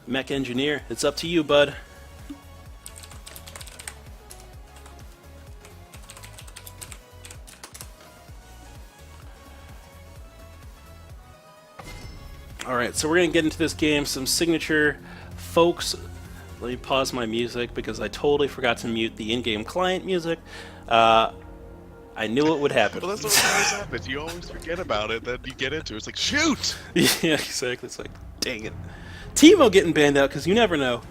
Mech Engineer, it's up to you, bud. Alright, so we're going to get into this game. Some signature folks. Let me pause my music because I totally forgot to mute the in-game client music. I knew it would happen. Well, that's what always happens. You always forget about it, then you get into it. It's like, shoot! Yeah, exactly. It's like, dang it. Timo getting banned out because you never know.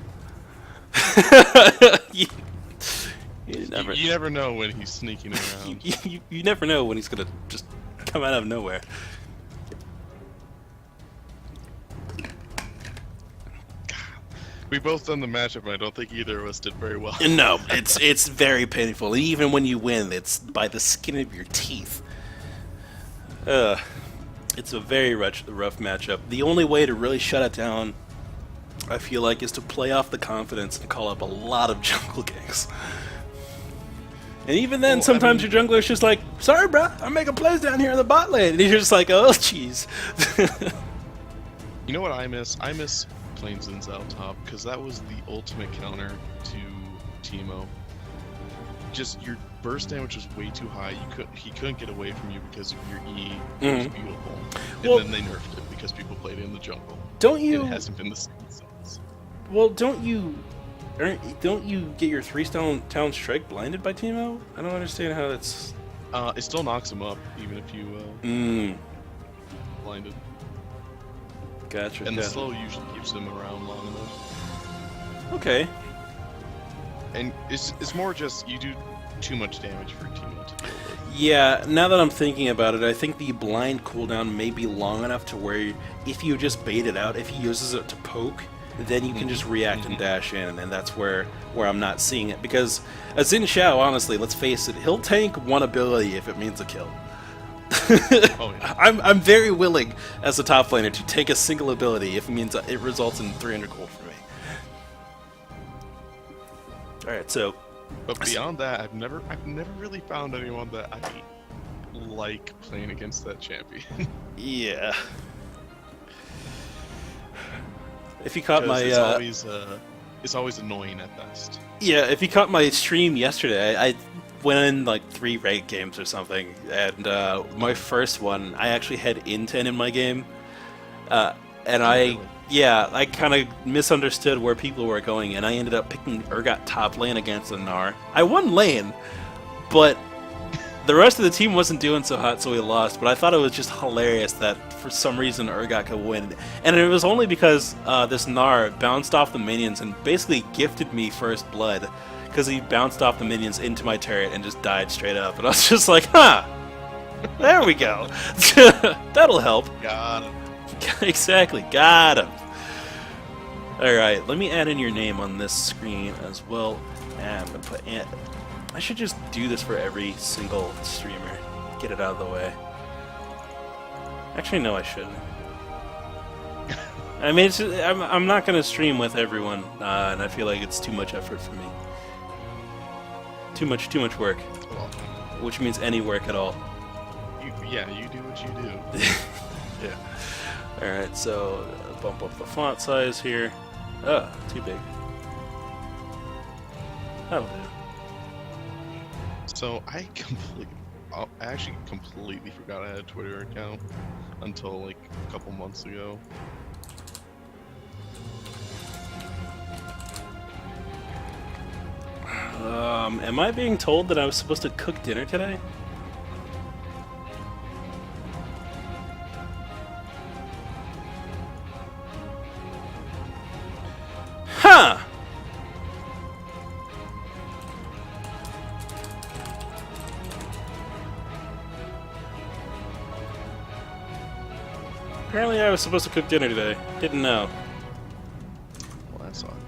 you, you never know when he's sneaking around. You never know when he's going to just come out of nowhere. We both done the matchup, and I don't think either of us did very well. No, it's very painful. Even when you win, it's by the skin of your teeth. It's a very rough matchup. The only way to really shut it down, I feel like, is to play off the confidence and call up a lot of jungle ganks. And even then, well, sometimes your jungler's just like, sorry, bro, I'm making plays down here in the bot lane. And you're just like, oh, jeez. You know what I miss? I miss playing Zinzao top, because that was the ultimate counter to Timo. Just your burst damage was way too high. He couldn't get away from you because of your E. It was beautiful. And then they nerfed it because people played it in the jungle. Don't you? It hasn't been the same since. Well, don't you get your 3-town strike blinded by Timo? I don't understand how that's. It still knocks him up even if you blinded. Gotcha. And the slow usually keeps him around long enough. Okay. And it's more just you do too much damage for Timo to deal with. Yeah, now that I'm thinking about it, I think the blind cooldown may be long enough to where if you just bait it out, if he uses it to poke, then you can just react and dash in, and that's where I'm not seeing it. Because Xin Xiao, honestly, let's face it, he'll tank one ability if it means a kill. Oh, yeah. I'm very willing as a top laner to take a single ability if it means it results in 300 gold for me. Alright, so... But beyond that, I've never really found anyone that I like playing against that champion. Yeah. If you caught my... It's always annoying at best. Yeah, if you caught my stream yesterday, I went in like 3 ranked games or something, and my first one, I actually had Inten in my game, and I kind of misunderstood where people were going, and I ended up picking Urgot top lane against the Gnar. I won lane, but the rest of the team wasn't doing so hot, so we lost, but I thought it was just hilarious that for some reason Urgot could win. And it was only because this Gnar bounced off the minions and basically gifted me first blood, because he bounced off the minions into my turret and just died straight up. And I was just like, huh, there we go. That'll help. Got him. Exactly, got him. Alright, let me add in your name on this screen as well. And I'm going to put I should just do this for every single streamer. Get it out of the way. Actually, no, I shouldn't. I mean, I'm not going to stream with everyone, and I feel like it's too much effort for me. Too much work. Well, which means any work at all. you do what you do. Yeah. Alright, so bump up the font size here. Oh, too big. That'll do. So I actually completely forgot I had a Twitter account until like a couple months ago. Am I being told that I was supposed to cook dinner today? Huh! Apparently I was supposed to cook dinner today. Didn't know. Well, that's awkward.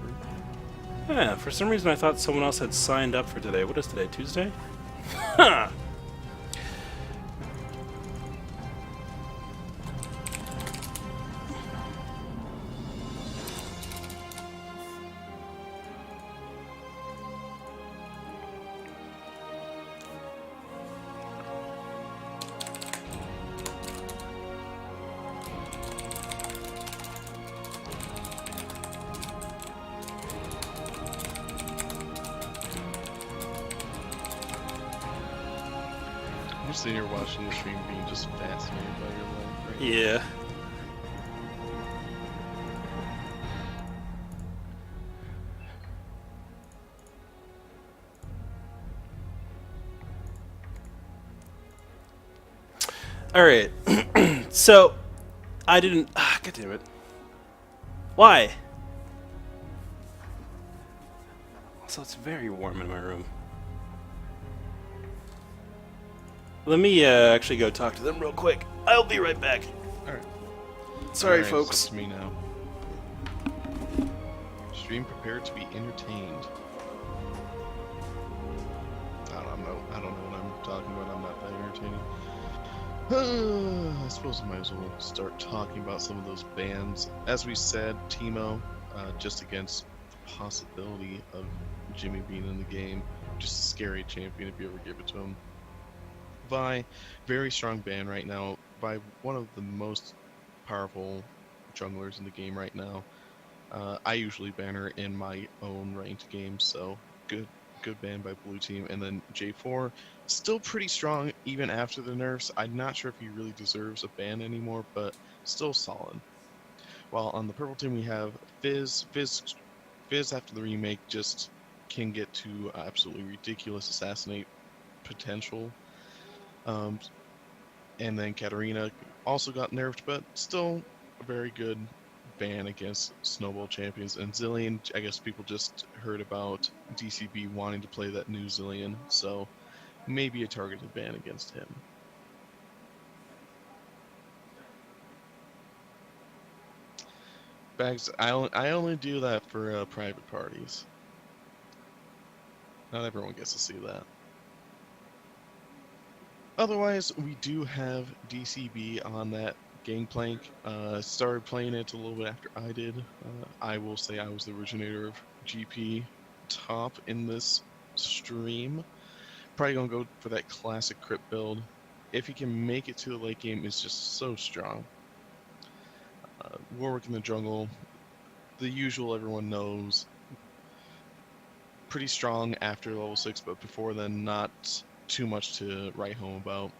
Yeah, for some reason I thought someone else had signed up for today. What is today, Tuesday? Huh! sitting here watching the stream, being just fascinated by your life right now. Yeah. All right. So, I didn't. God damn it. Why? Also, it's very warm in my room. Let me actually go talk to them real quick. I'll be right back. All right. Sorry, All right, folks. It's up to me now. Stream prepared to be entertained. I don't know what I'm talking about. I'm not that entertaining. I suppose I might as well start talking about some of those bans. As we said, Teemo, just against the possibility of Jimmy being in the game, just a scary champion if you ever give it to him. Vi, very strong ban right now by one of the most powerful junglers in the game right now. I usually ban her in my own ranked games, so good ban by blue team. And then J4, still pretty strong even after the nerfs. I'm not sure if he really deserves a ban anymore, but still solid. While on the purple team we have Fizz. Fizz after the remake just can get to absolutely ridiculous assassinate potential. And then Katarina also got nerfed, but still a very good ban against Snowball champions. And Zillion, I guess people just heard about DCB wanting to play that new Zillion, so maybe a targeted ban against him. Bags, I only do that for private parties. Not everyone gets to see that. Otherwise, we do have DCB on that Gangplank. Started playing it a little bit after I did. I will say I was the originator of GP top in this stream. Probably gonna go for that classic crit build. If he can make it to the late game, it's just so strong. Warwick in the jungle, the usual everyone knows. Pretty strong after level 6, but before then not too much to write home about.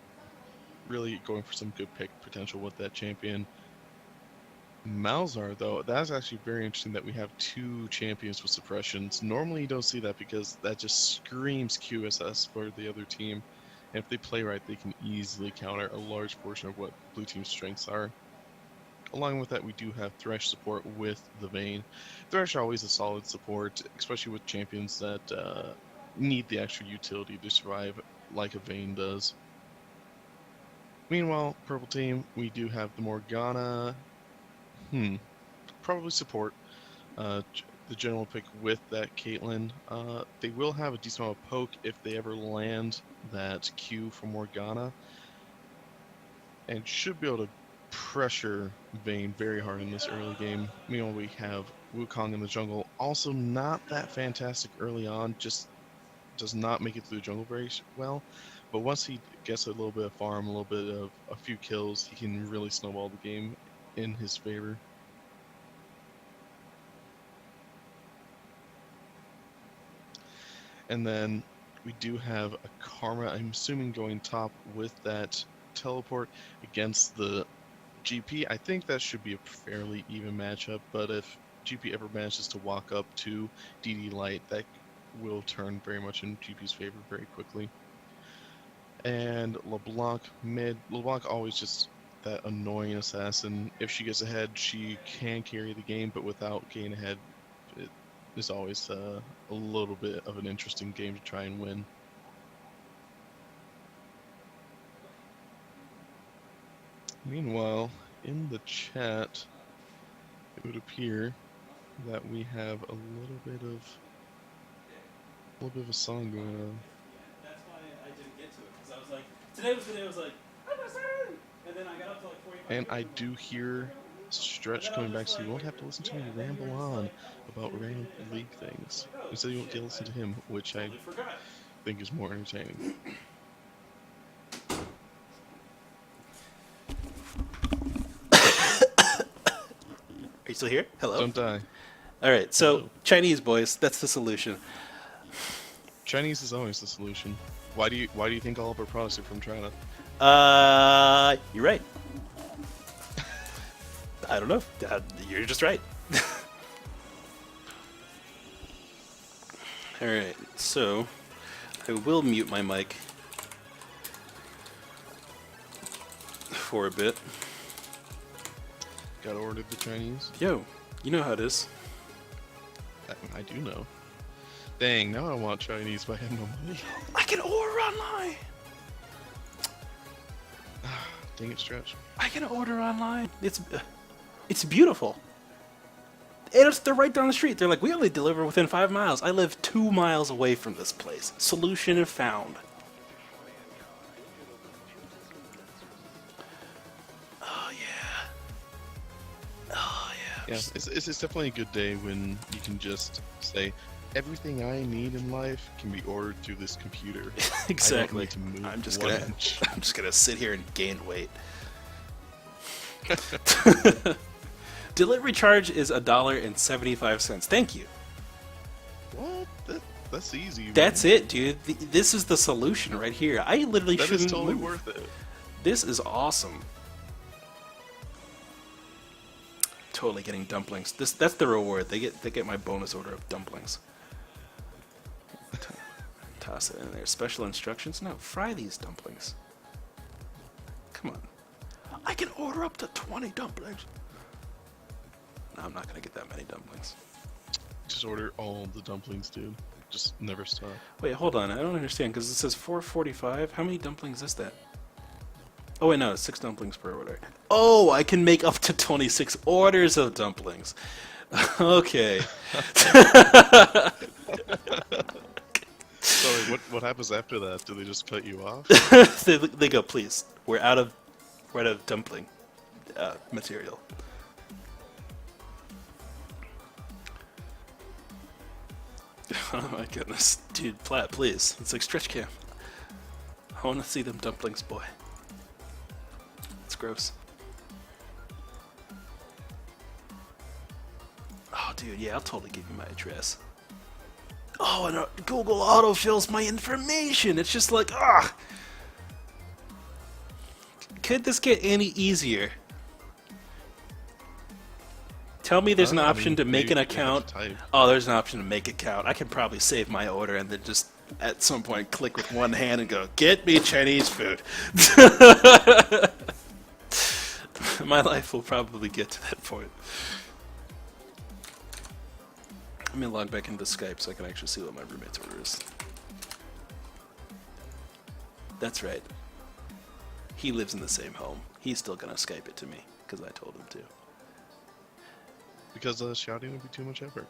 Really going for some good pick potential with that champion. Malzar, though, that's actually very interesting that we have two champions with suppressions. Normally you don't see that because that just screams QSS for the other team. And if they play right, they can easily counter a large portion of what blue team's strengths are. Along with that, we do have Thresh support with the Vayne. Thresh always a solid support, especially with champions that need the extra utility to survive like a Vayne does. Meanwhile, purple team, we do have the Morgana. Probably support. The general pick with that Caitlyn. They will have a decent amount of poke if they ever land that Q for Morgana. And should be able to pressure Vayne very hard in this early game. Meanwhile, we have Wukong in the jungle. Also not that fantastic early on, just does not make it through the jungle very well. But once he gets a little bit of farm, a little bit of a few kills, he can really snowball the game in his favor. And then we do have a Karma, I'm assuming, going top with that teleport against the GP. I think that should be a fairly even matchup, but if GP ever manages to walk up to DD Light, that will turn very much in GP's favor very quickly. And LeBlanc mid. LeBlanc always just that annoying assassin. If she gets ahead, she can carry the game, but without getting ahead, it is always a little bit of an interesting game to try and win. Meanwhile, in the chat, it would appear that we have a little bit of a song going on. That's why I didn't get to it, because I was like, today was the day I was like, I'm gonna start, and then I got up to like 45 And I minutes do hear Stretch coming back, so you won't have to listen to me ramble on about random league things. Instead, you won't get to listen to him, which I think is more entertaining. Are you still here? Hello? Don't die. Alright, so Hello. Chinese boys, that's the solution. Chinese is always the solution. Why do you think all of our products are from China? You're right. I don't know. You're just right. Alright, so I will mute my mic for a bit. Gotta order the Chinese. Yo, you know how it is. I do know. Dang, now I want Chinese, but I have no money. I can order online. Dang it, Stretch. I can order online. It's beautiful. And they're right down the street. They're like, we only deliver within 5 miles. I live 2 miles away from this place. Solution found. Oh yeah. Oh yeah. Yeah, it's definitely a good day when you can just say, everything I need in life can be ordered through this computer. Exactly. I don't need to move I'm just one gonna inch. I'm just gonna sit here and gain weight. Delivery charge is $1.75. Thank you. What? That's easy. Man. That's it, dude. This is the solution right here. I literally That shouldn't is totally move. worth it. This is awesome. Totally getting dumplings. That's the reward. They get my bonus order of dumplings. Toss it in there. Special instructions? No, fry these dumplings. Come on. I can order up to 20 dumplings. No, I'm not gonna get that many dumplings. Just order all the dumplings, dude. Just never stop. Wait, hold on. I don't understand because it says 445. How many dumplings is that? Oh wait, no, it's 6 dumplings per order. Oh, I can make up to 26 orders of dumplings. Okay. So what happens after that? Do they just cut you off? they go, please. We're out of dumpling material. Oh my goodness, dude, Platt, please. It's like stretch cam. I want to see them dumplings, boy. It's gross. Oh, dude, yeah, I'll totally give you my address. Oh, and Google autofills my information. It's just like, ah. Could this get any easier? Tell me there's an option to make an account. Oh, there's an option to make account. I can probably save my order and then just at some point click with one hand and go, get me Chinese food. My life will probably get to that point. Let me log back into Skype so I can actually see what my roommate's order is. That's right. He lives in the same home. He's still gonna Skype it to me because I told him to. Because shouting would be too much effort.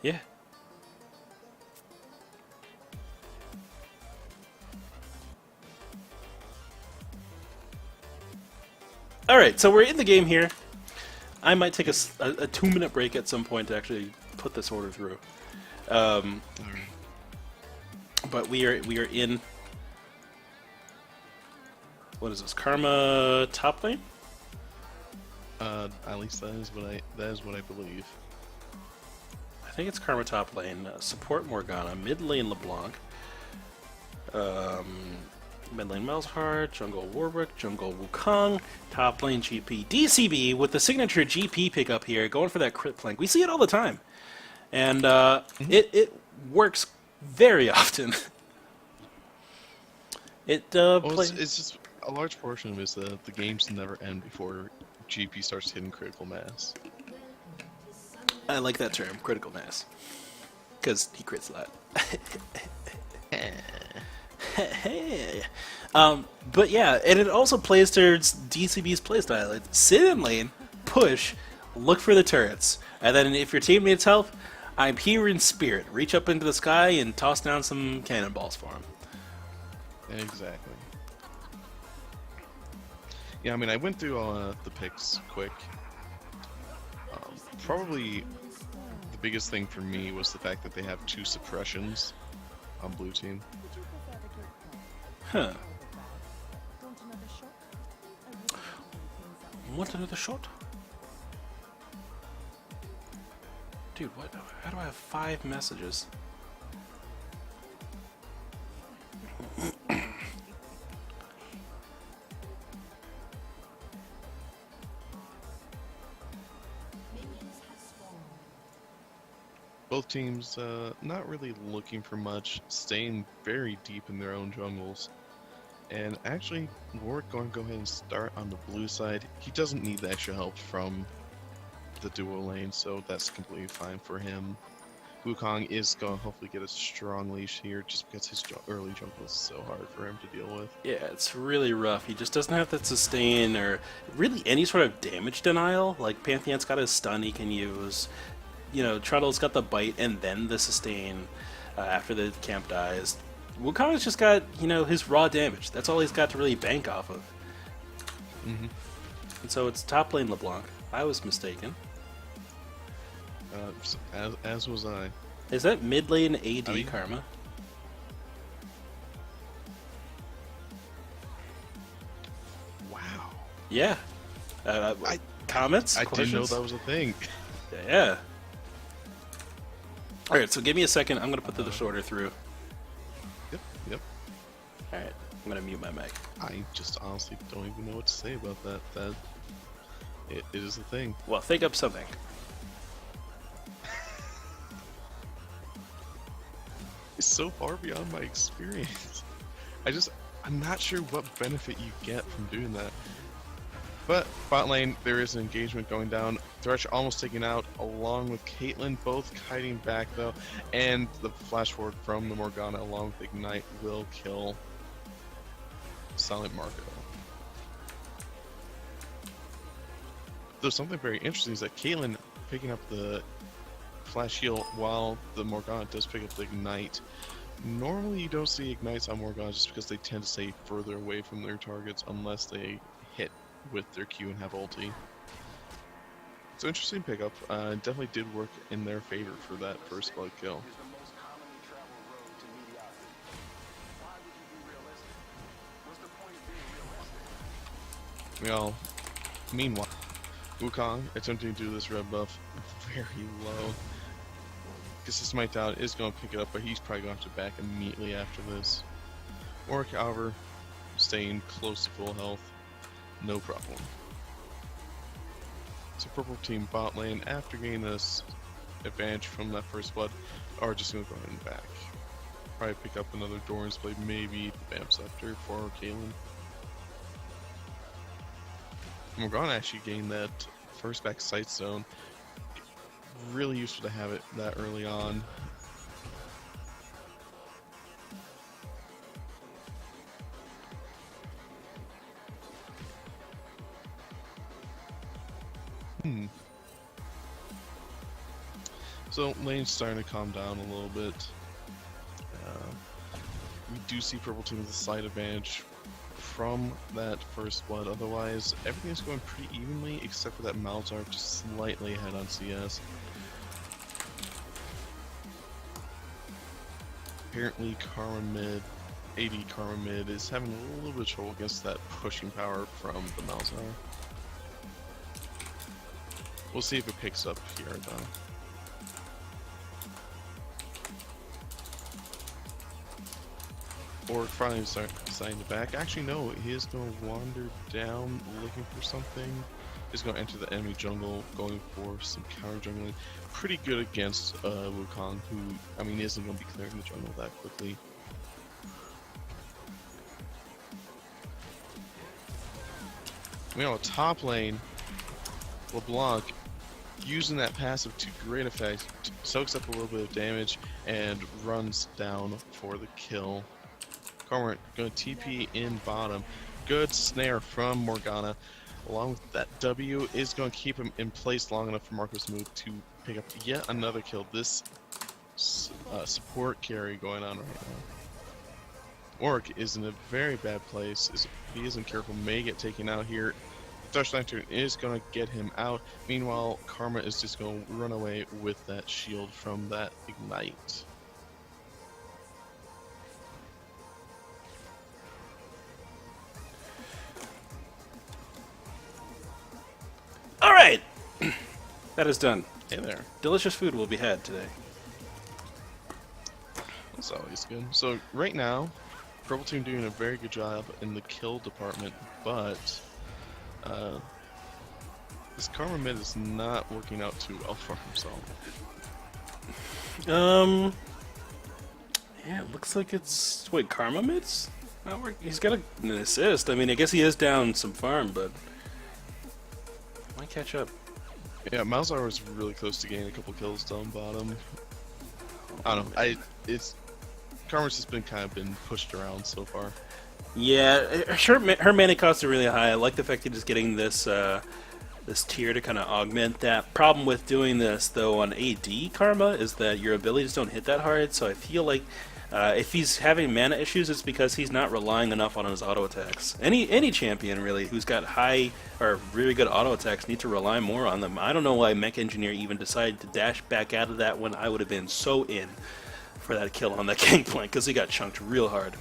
Yeah. Alright, so we're in the game here. I might take a 2-minute break at some point to actually put this order through. But we are in... What is this? Karma top lane? At least that is what I believe. I think it's Karma top lane. Support Morgana, mid lane LeBlanc, mid lane Malzahar, jungle Warwick, jungle Wukong, top lane GP DCB with the signature GP pickup here, going for that crit plank. We see it all the time, and it works very often. It's just a large portion of it is that the games never end before GP starts hitting critical mass. I like that term, critical mass, because he crits a lot. But yeah, and it also plays towards DCB's playstyle. It's sit in lane, push, look for the turrets, and then if your team needs help, I'm here in spirit. Reach up into the sky and toss down some cannonballs for him. Exactly. Yeah, I mean, I went through all the picks quick. Probably the biggest thing for me was the fact that they have 2 suppressions on blue team. Huh. Want another shot? Dude, what? How do I have 5 messages? Both teams not really looking for much, staying very deep in their own jungles. And actually, Warwick going to go ahead and start on the blue side. He doesn't need the extra help from the duo lane, so that's completely fine for him. Wukong is going to hopefully get a strong leash here just because his early jungle is so hard for him to deal with. Yeah, it's really rough. He just doesn't have that sustain or really any sort of damage denial. Like, Pantheon's got his stun he can use. You know, Truddle's got the bite and then the sustain after the camp dies. Wukong's just got, you know, his raw damage. That's all he's got to really bank off of. Mm-hmm. And so it's top lane LeBlanc. I was mistaken. As was I. Is that mid lane AD Karma? Wow. Yeah. Comments? I Questions? didn't know that was a thing. Yeah. Alright, so give me a second. I'm going to put the disorder through. Yep. Alright, I'm going to mute my mic. I just honestly don't even know what to say about that. It is a thing. Well, think up something. It's so far beyond my experience. I'm not sure what benefit you get from doing that. But bot lane, there is an engagement going down. Thresh almost taken out, along with Caitlyn, both kiting back though, and the flash forward from the Morgana along with Ignite will kill Silent Marco. Though something very interesting is that Caitlyn picking up the flash heal while the Morgana does pick up the Ignite. Normally you don't see Ignites on Morgana just because they tend to stay further away from their targets unless they hit with their Q and have ulti. So interesting pickup. Definitely did work in their favor for that first blood kill. Well, meanwhile, Wukong attempting to do this red buff very low. Gets his smite down, is going to pick it up, but he's probably going to have to back immediately after this. Warwick, however, staying close to full health, no problem. So purple team bot lane, after getting this advantage from that first blood, are just going to go ahead and back. Probably pick up another Doran's Blade, maybe the Vamp Scepter for Caitlyn. Morgana actually gained that first back sight zone. Really useful to have it that early on. So lane's starting to calm down a little bit. We do see purple team with a slight advantage from that first blood. Otherwise, everything's going pretty evenly except for that Malzarf just slightly ahead on CS. Apparently Karma mid, AD Karma mid is having a little bit of trouble against that pushing power from the Malzarf. We'll see if it picks up here though. Or finally deciding to back. Actually, no, he is going to wander down looking for something. He's going to enter the enemy jungle, going for some counter jungling. Pretty good against Wukong, who, I mean, isn't going to be clearing the jungle that quickly. Meanwhile, top lane, LeBlanc, using that passive to great effect, soaks up a little bit of damage and runs down for the kill. Cormorant going to TP in bottom. Good snare from Morgana. Along with that W is going to keep him in place long enough for Marco's move to pick up yet another kill. This support carry going on right now. Orc is in a very bad place. If he isn't careful, may get taken out here. Thrush Lantern is going to get him out. Meanwhile, Karma is just going to run away with that shield from that Ignite. Alright! That is done. Hey there. Delicious food will be had today. That's always good. So right now, purple team doing a very good job in the kill department, but this Karma mid is not working out too well for himself. Yeah, it looks like it's wait, Karma mids? Not work. He's got an assist. I mean, I guess he is down some farm, but might catch up. Yeah, Malzahar was really close to getting a couple kills down bottom. I don't know. It's Karma's just been pushed around so far. Yeah, her mana costs are really high. I like the fact that he's getting this this tier to kind of augment that. Problem with doing this though on AD Karma is that your abilities don't hit that hard. So I feel like if he's having mana issues, it's because he's not relying enough on his auto attacks. Any champion really who's got high or really good auto attacks need to rely more on them. I don't know why Mech Engineer even decided to dash back out of that when I would have been so in for that kill on that Gangplank because he got chunked real hard.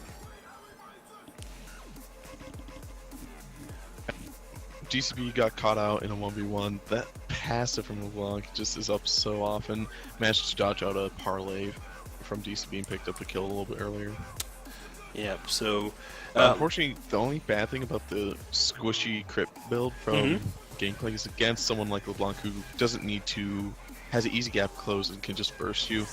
DCB got caught out in a 1v1. That passive from LeBlanc just is up so often. Managed to dodge out a parlay from DCB and picked up the kill a little bit earlier. Yeah, so... unfortunately, the only bad thing about the squishy crit build from Gangplank is against someone like LeBlanc who doesn't need to... has an easy gap close and can just burst you.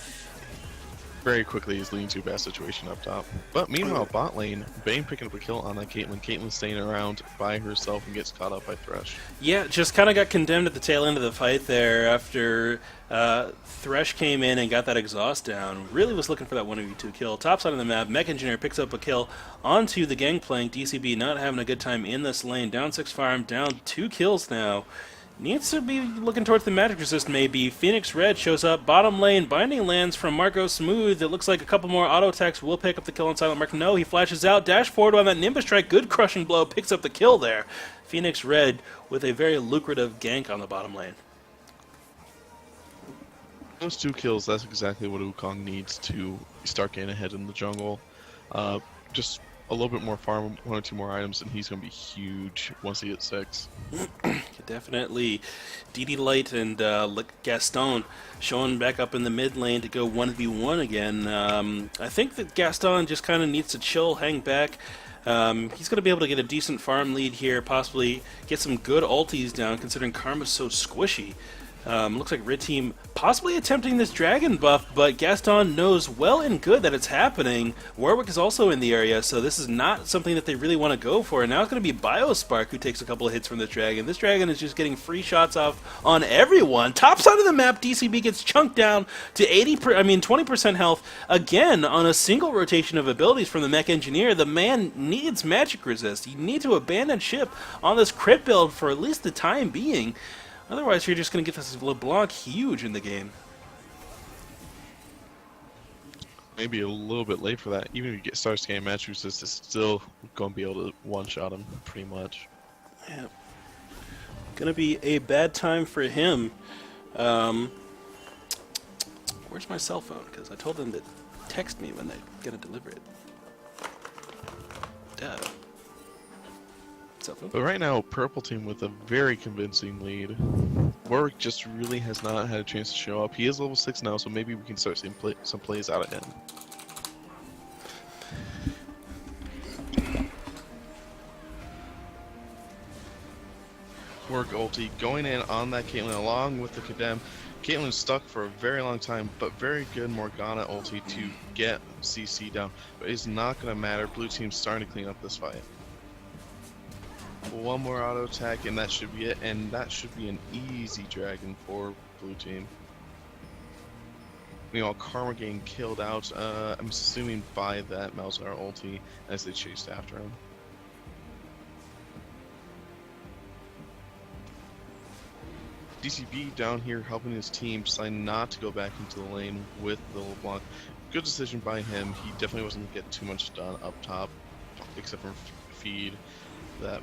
Very quickly is leading to a bad situation up top. But meanwhile, bot lane, Bane picking up a kill on that Caitlyn. Caitlyn staying around by herself and gets caught up by Thresh. Yeah, just kind of got condemned at the tail end of the fight there after Thresh came in and got that exhaust down. Really was looking for that 1v2 kill. Top side of the map, Mech Engineer picks up a kill onto the Gangplank. DCB not having a good time in this lane. Down 6 farm, down 2 kills now. Needs to be looking towards the magic resist maybe. Phoenix Red shows up. Bottom lane. Binding lands from Marco Smooth. It looks like a couple more auto attacks will pick up the kill on Silent Mark. No, he flashes out. Dash forward on that Nimbus Strike. Good crushing blow. Picks up the kill there. Phoenix Red with a very lucrative gank on the bottom lane. Those 2 kills, that's exactly what Wukong needs to start getting ahead in the jungle. Just a little bit more farm, 1 or 2 more items, and he's going to be huge once he hits 6. Definitely. DD Light and Gaston showing back up in the mid lane to go 1v1 again. I think that Gaston just kind of needs to chill, hang back. He's going to be able to get a decent farm lead here, possibly get some good ultis down considering Karma's so squishy. Looks like Red Team possibly attempting this dragon buff, but Gaston knows well and good that it's happening. Warwick is also in the area, so this is not something that they really want to go for. And now it's going to be Biospark who takes a couple of hits from this dragon. This dragon is just getting free shots off on everyone. Top side of the map, DCB gets chunked down to 20% health again on a single rotation of abilities from the Mech Engineer. The man needs magic resist. You need to abandon ship on this crit build for at least the time being. Otherwise, you're just going to get this LeBlanc huge in the game. Maybe a little bit late for that. Even if you starts getting match resist, it's still going to be able to one-shot him, pretty much. Yeah. Going to be a bad time for him. Where's my cell phone? Because I told them to text me when they're going to deliver it. Duh. But right now, Purple Team with a very convincing lead. Warwick just really has not had a chance to show up. He is level 6 now, so maybe we can start seeing some plays out of him. Warwick ulti going in on that Caitlyn along with the Condemn. Caitlyn's stuck for a very long time, but very good Morgana ulti to get CC down. But it's not going to matter. Blue Team's starting to clean up this fight. 1 more auto attack and that should be it, and that should be an easy dragon for Blue Team. Meanwhile, Karma getting killed out, I'm assuming by that Malzahar ulti as they chased after him. DCB down here helping his team, deciding not to go back into the lane with the LeBlanc. Good decision by him. He definitely wasn't going to get too much done up top, except for feed that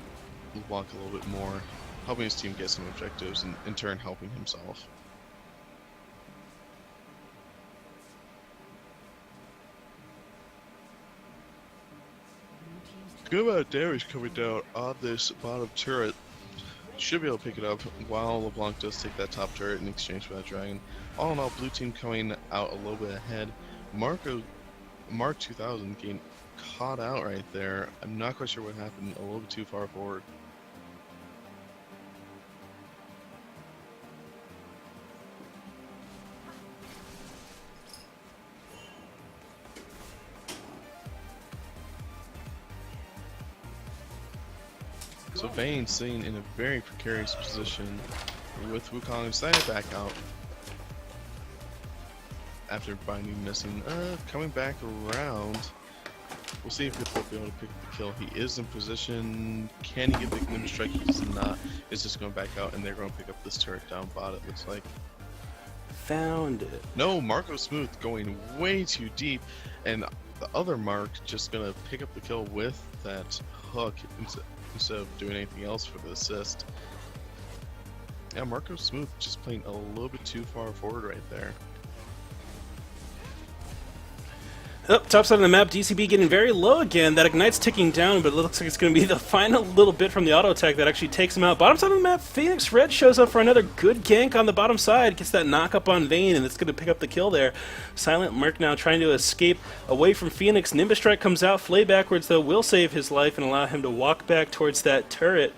LeBlanc a little bit more, helping his team get some objectives and in turn helping himself. Good amount of damage coming down on this bottom turret. Should be able to pick it up while LeBlanc does take that top turret in exchange for that dragon. All in all, Blue Team coming out a little bit ahead. Mark 2000 getting caught out right there. I'm not quite sure what happened, a little bit too far forward. So Vayne sitting in a very precarious position with Wukong decided to back out after binding missing. Coming back around. We'll see if he'll be able to pick up the kill. He is in position. Can he get the Nimble Strike? He does not. It's just going back out, and they're going to pick up this turret down bot, it looks like. Found it. No, Marco Smooth going way too deep, and the other Mark just going to pick up the kill with that hook instead of doing anything else for the assist. Yeah, Marco Smooth just playing a little bit too far forward right there. Up top side of the map, DCB getting very low again. That Ignite's ticking down, but it looks like it's going to be the final little bit from the auto attack that actually takes him out. Bottom side of the map, Phoenix Red shows up for another good gank on the bottom side. Gets that knock up on Vayne, and it's going to pick up the kill there. Silent Merc now trying to escape away from Phoenix. Nimbus Strike comes out, flay backwards though, will save his life and allow him to walk back towards that turret.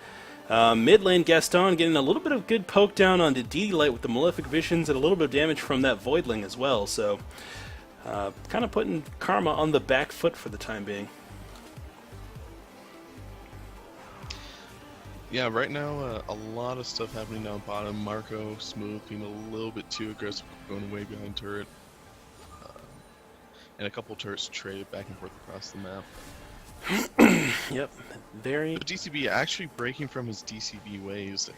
Mid lane, Gaston getting a little bit of good poke down onto DD Light with the Malefic Visions and a little bit of damage from that Voidling as well. So kind of putting Karma on the back foot for the time being. Yeah, right now a lot of stuff happening down bottom. Marco Smooth being a little bit too aggressive, going way behind turret. And a couple turrets traded back and forth across the map. Yep, very... But DCB actually breaking from his DCB ways,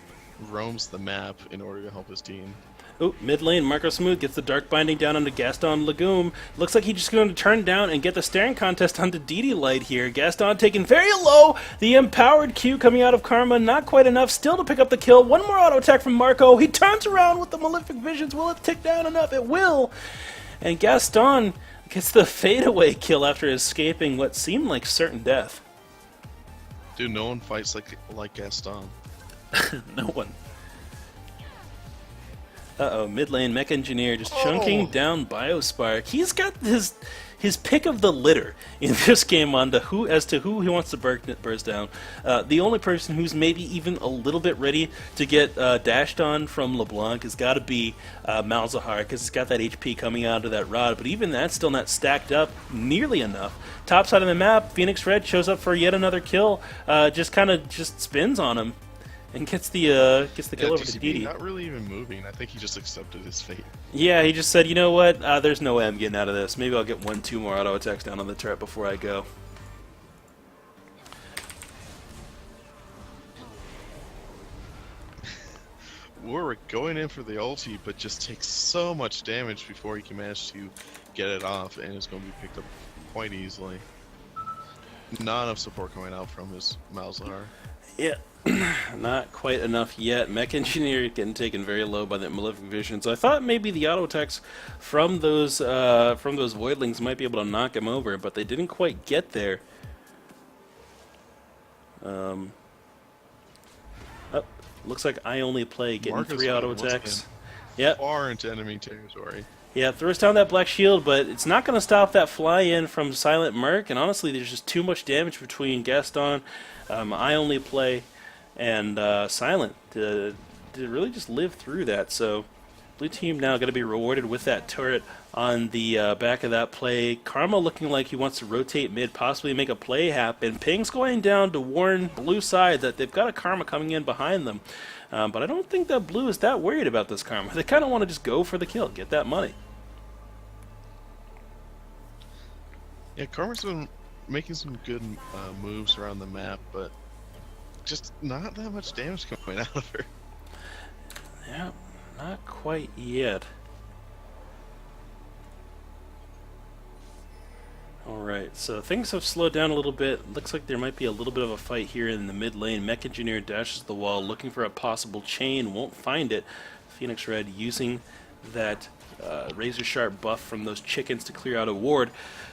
roams the map in order to help his team. Oh, mid lane, Marco Smooth gets the Dark Binding down onto Gaston Legume. Looks like he's just going to turn down and get the staring contest onto DD Light here. Gaston taken very low. The empowered Q coming out of Karma, not quite enough. Still to pick up the kill. One more auto attack from Marco. He turns around with the Malefic Visions. Will it tick down enough? It will. And Gaston gets the fadeaway kill after escaping what seemed like certain death. Dude, no one fights like Gaston. No one. Uh-oh, mid lane Mech Engineer just chunking down Biospark. He's got his pick of the litter in this game on to who he wants to burst down. The only person who's maybe even a little bit ready to get dashed on from LeBlanc has got to be Malzahar, because he's got that HP coming out of that rod, but even that's still not stacked up nearly enough. Top side of the map, Phoenix Red shows up for yet another kill, just spins on him. And gets the kill over to DD. Not really even moving. I think he just accepted his fate. Yeah, he just said, you know what? There's no way I'm getting out of this. Maybe I'll get 1-2 more auto attacks down on the turret before I go. Warwick going in for the ulti, but just takes so much damage before he can manage to get it off, and it's going to be picked up quite easily. Not enough support coming out from his Malzahar. Yeah. Not quite enough yet. Mech Engineer getting taken very low by that Malefic Vision. So I thought maybe the auto attacks from those Voidlings might be able to knock him over, but they didn't quite get there. Looks like I only play getting Marcus 3 auto attacks. Yep. Far into enemy territory. Yeah, throws down that Black Shield, but it's not going to stop that fly-in from Silent Merc, and honestly, there's just too much damage between Gaston, I only play, and Silent to really just live through that. So blue team now going to be rewarded with that turret on the back of that play. Karma looking like he wants to rotate mid, possibly make a play happen. Ping's going down to warn blue side that they've got a Karma coming in behind them. But I don't think that blue is that worried about this Karma. They kind of want to just go for the kill, get that money. Yeah, Karma's been making some good moves around the map, but just not that much damage coming out of her. Yeah, not quite yet. Alright, so things have slowed down a little bit. Looks like there might be a little bit of a fight here in the mid lane. Mech Engineer dashes the wall looking for a possible chain, won't find it. Phoenix Red using that razor sharp buff from those chickens to clear out a ward.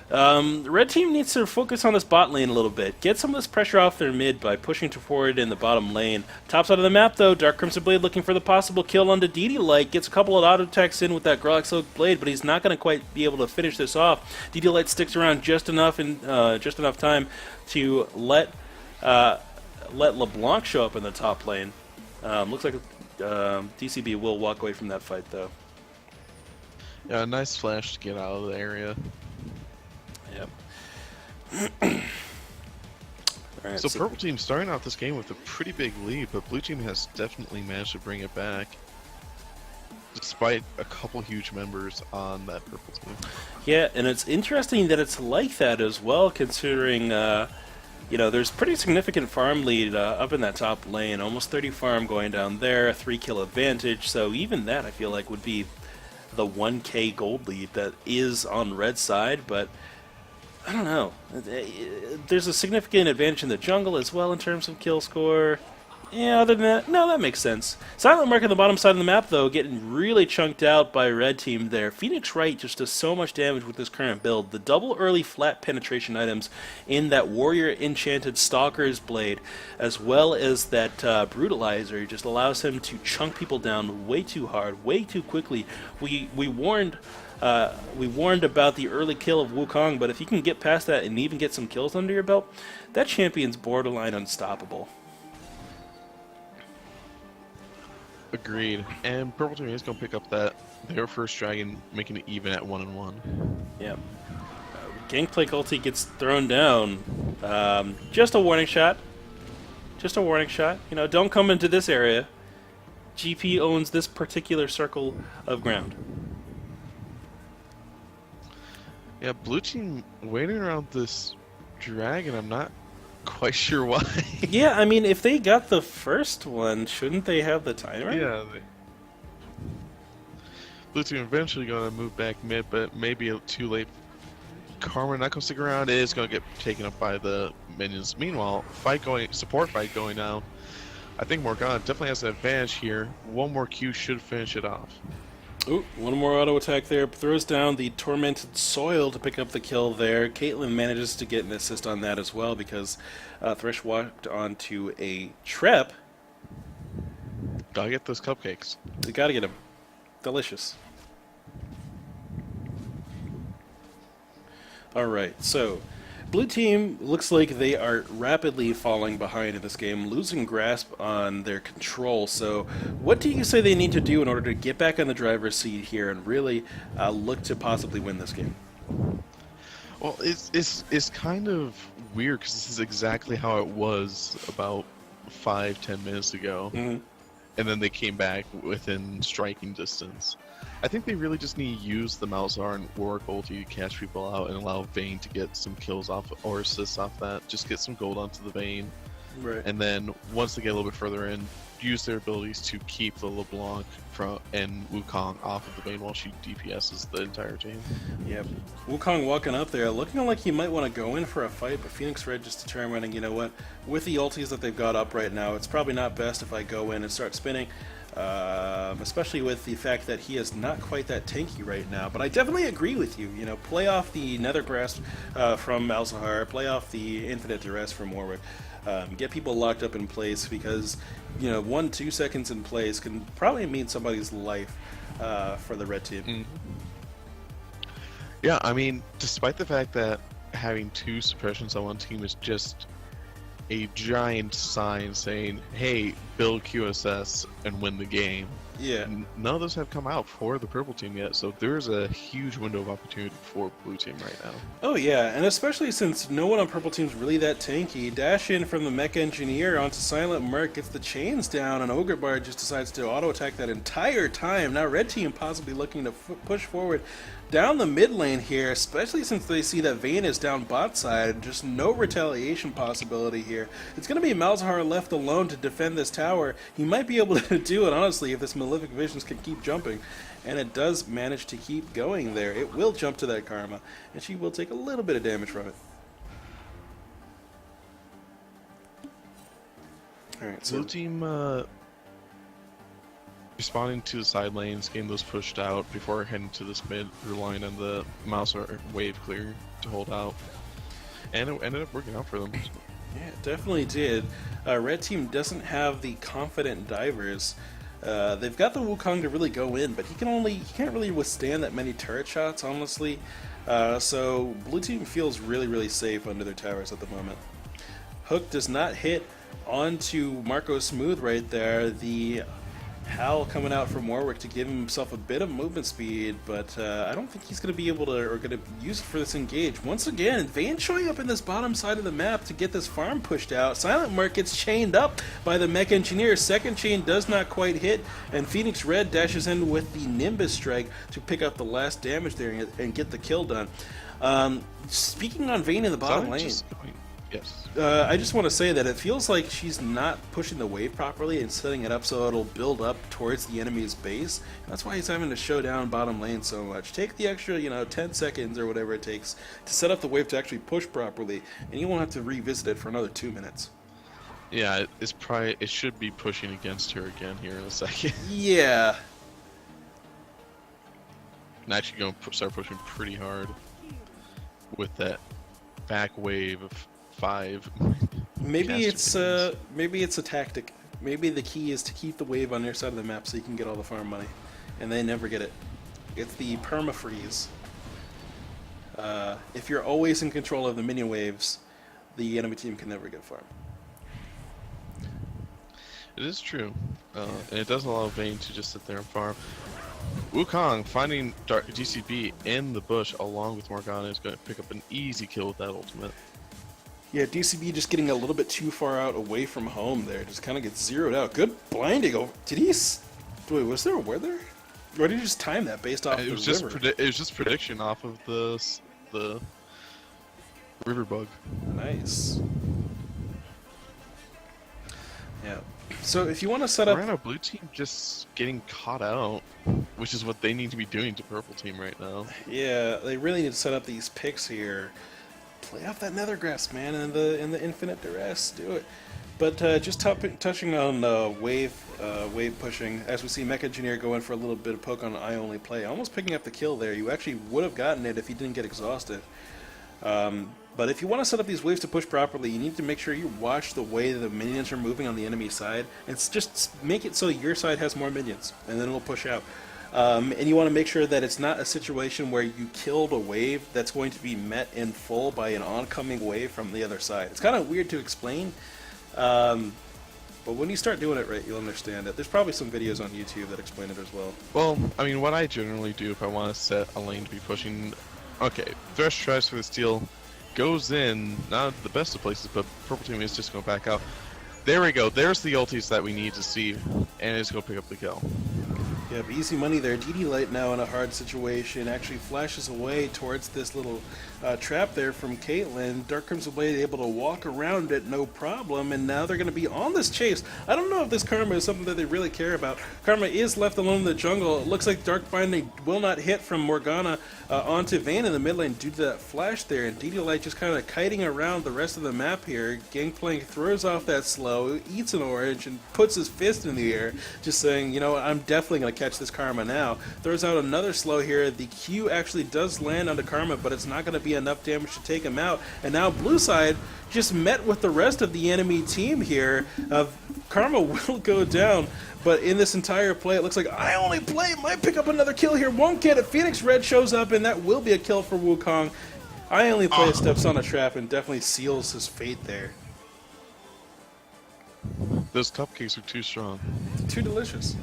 The red team needs to focus on this bot lane a little bit. Get some of this pressure off their mid by pushing forward in the bottom lane. Top side of the map, though, Dark Crimson Blade looking for the possible kill onto DD Light. Gets a couple of auto attacks in with that Grolix Oak Blade, but he's not going to quite be able to finish this off. DD Light sticks around just enough time to let LeBlanc show up in the top lane. Looks like DCB will walk away from that fight, though. Yeah, nice flash to get out of the area. Yep. All right, So so purple team starting out this game with a pretty big lead, but blue team has definitely managed to bring it back, despite a couple huge members on that purple team. yeah, and it's interesting that it's like that as well, considering there's pretty significant farm lead up in that top lane, almost 30 farm going down there, a 3-kill advantage. So even that I feel like would be the 1k gold lead that is on red side, but I don't know. There's a significant advantage in the jungle as well in terms of kill score. Yeah, other than that, no, that makes sense. Silent Mark on the bottom side of the map, though, getting really chunked out by red team there. Phoenix Wright just does so much damage with this current build. The double early flat penetration items in that Warrior Enchanted Stalker's Blade, as well as that Brutalizer, just allows him to chunk people down way too hard, way too quickly. We warned about the early kill of Wukong, but if you can get past that and even get some kills under your belt, that champion's borderline unstoppable. Agreed. And purple team is going to pick up their first dragon, making it even at 1-1. Yeah. Gangplank ulti gets thrown down. Just a warning shot. Just a warning shot. Don't come into this area. GP owns this particular circle of ground. Yeah, blue team waiting around this dragon. I'm not quite sure why. Yeah, I mean, if they got the first one, shouldn't they have the timer? Yeah. Blue team eventually going to move back mid, but maybe too late. Karma not going to stick around. It is going to get taken up by the minions. Meanwhile, support fight going down. I think Morgana definitely has an advantage here. One more Q should finish it off. Ooh, one more auto attack there. Throws down the Tormented Soil to pick up the kill there. Caitlyn manages to get an assist on that as well because Thresh walked onto a trap. Gotta get those cupcakes. You gotta get them. Delicious. Alright, so blue team looks like they are rapidly falling behind in this game, losing grasp on their control. So what do you say they need to do in order to get back on the driver's seat here and really look to possibly win this game? Well, it's kind of weird because this is exactly how it was about 5-10 minutes ago. Mm-hmm. And then they came back within striking distance. I think they really just need to use the Malzahar and Warwick ulti to catch people out and allow Vayne to get some kills off or assists off that. Just get some gold onto the Vayne. Right. And then once they get a little bit further in, use their abilities to keep the LeBlanc and Wukong off of the Vayne while she DPSs the entire team. Yep. Wukong walking up there, looking like he might want to go in for a fight, but Phoenix Red just determining, you know what, with the ultis that they've got up right now, it's probably not best if I go in and start spinning. Especially with the fact that he is not quite that tanky right now. But I definitely agree with you. Play off the Nether Grasp from Malzahar, play off the Infinite Duress from Warwick. Get people locked up in place because 1-2 seconds in place can probably mean somebody's life for the red team. Mm-hmm. Yeah, I mean, despite the fact that having 2 suppressions on one team is just a giant sign saying, hey, build QSS and win the game. Yeah. None of those have come out for the purple team yet, so there's a huge window of opportunity for blue team right now. Oh yeah, and especially since no one on purple team's really that tanky. Dash in from the Mech Engineer onto Silent Merc, gets the chains down, and Ogre Bard just decides to auto-attack that entire time. Now red team possibly looking to push forward down the mid lane here, especially since they see that Vayne is down bot side. Just no retaliation possibility here. It's going to be Malzahar left alone to defend this tower. He might be able to do it, honestly, if this Malefic Visions can keep jumping. And it does manage to keep going there. It will jump to that Karma, and she will take a little bit of damage from it. Alright, so Blue team responding to the side lanes, getting those pushed out before heading to this mid, relying on the mouse or wave clear to hold out. And it ended up working out for them. yeah, it definitely did. Red team doesn't have the confident divers. They've got the Wukong to really go in, but he can't really withstand that many turret shots, honestly. So blue team feels really, really safe under their towers at the moment. Hook does not hit onto Marco Smooth right there. The Hal coming out from Warwick to give himself a bit of movement speed, but I don't think he's going to be able to, or going to use it for this engage. Once again, Vayne showing up in this bottom side of the map to get this farm pushed out. Silent Mark gets chained up by the Mech Engineer. Second chain does not quite hit, and Phoenix Red dashes in with the Nimbus Strike to pick up the last damage there and get the kill done. Speaking on Vayne in the bottom lane. Yes. I just want to say that it feels like she's not pushing the wave properly and setting it up so it'll build up towards the enemy's base. That's why he's having to show down bottom lane so much. Take the extra, 10 seconds or whatever it takes to set up the wave to actually push properly, and you won't have to revisit it for another 2 minutes. Yeah, it should be pushing against her again here in a second. Yeah. And actually going to start pushing pretty hard with that back wave of 5. Maybe it's a tactic. Maybe the key is to keep the wave on your side of the map so you can get all the farm money, and they never get it. It's the perma-freeze. If you're always in control of the minion waves, the enemy team can never get farm. It is true, and it does allow Vayne to just sit there and farm. Wukong finding Dark DCB in the bush along with Morgana is going to pick up an easy kill with that ultimate. Yeah, DCB just getting a little bit too far out away from home there. Just kind of gets zeroed out. Good blinding. Oh, did he... Wait, was there a weather? Or did he just time that based off the river? It was just prediction off of the river bug. Nice. Yeah. So if you want to set up... Morgana blue team just getting caught out, which is what they need to be doing to purple team right now. Yeah, they really need to set up these picks here. Play off that Nethergrass, man, and the infinite duress. Do it. But just touching on wave pushing, as we see Mech Engineer going for a little bit of poke on I only play, almost picking up the kill there. You actually would have gotten it if you didn't get exhausted. But if you want to set up these waves to push properly, you need to make sure you watch the way the minions are moving on the enemy side, and just make it so your side has more minions, and then it'll push out. And you want to make sure that it's not a situation where you killed a wave that's going to be met in full by an oncoming wave from the other side. It's kind of weird to explain, but when you start doing it right, you'll understand it. There's probably some videos on YouTube that explain it as well. Well, I mean, what I generally do if I want to set a lane to be pushing... Okay, Thresh tries for the steal, goes in, not the best of places, but purple team is just going to back out. There we go, there's the ultis that we need to see, and it's going to pick up the kill. Yeah, but easy money there. DD Light now in a hard situation, actually flashes away towards this little trap there from Caitlyn. Dark Crimson Blade able to walk around it no problem, and now they're going to be on this chase. I don't know if this Karma is something that they really care about. Karma is left alone in the jungle. It looks like Dark Binding will not hit from Morgana onto Vayne in the mid lane due to that flash there, and DD Light just kind of kiting around the rest of the map here. Gangplank throws off that slow, eats an orange, and puts his fist in the air, just saying, you know what, I'm definitely going to catch this Karma now. Throws out another slow here. The Q actually does land onto Karma, but it's not going to be enough damage to take him out. And now blue side just met with the rest of the enemy team here. Karma will go down, but in this entire play, it looks like I only play might pick up another kill here. Won't get it. Phoenix Red shows up, and that will be a kill for Wukong. I only play steps on a trap and definitely seals his fate there. Those cupcakes are too strong. Too delicious.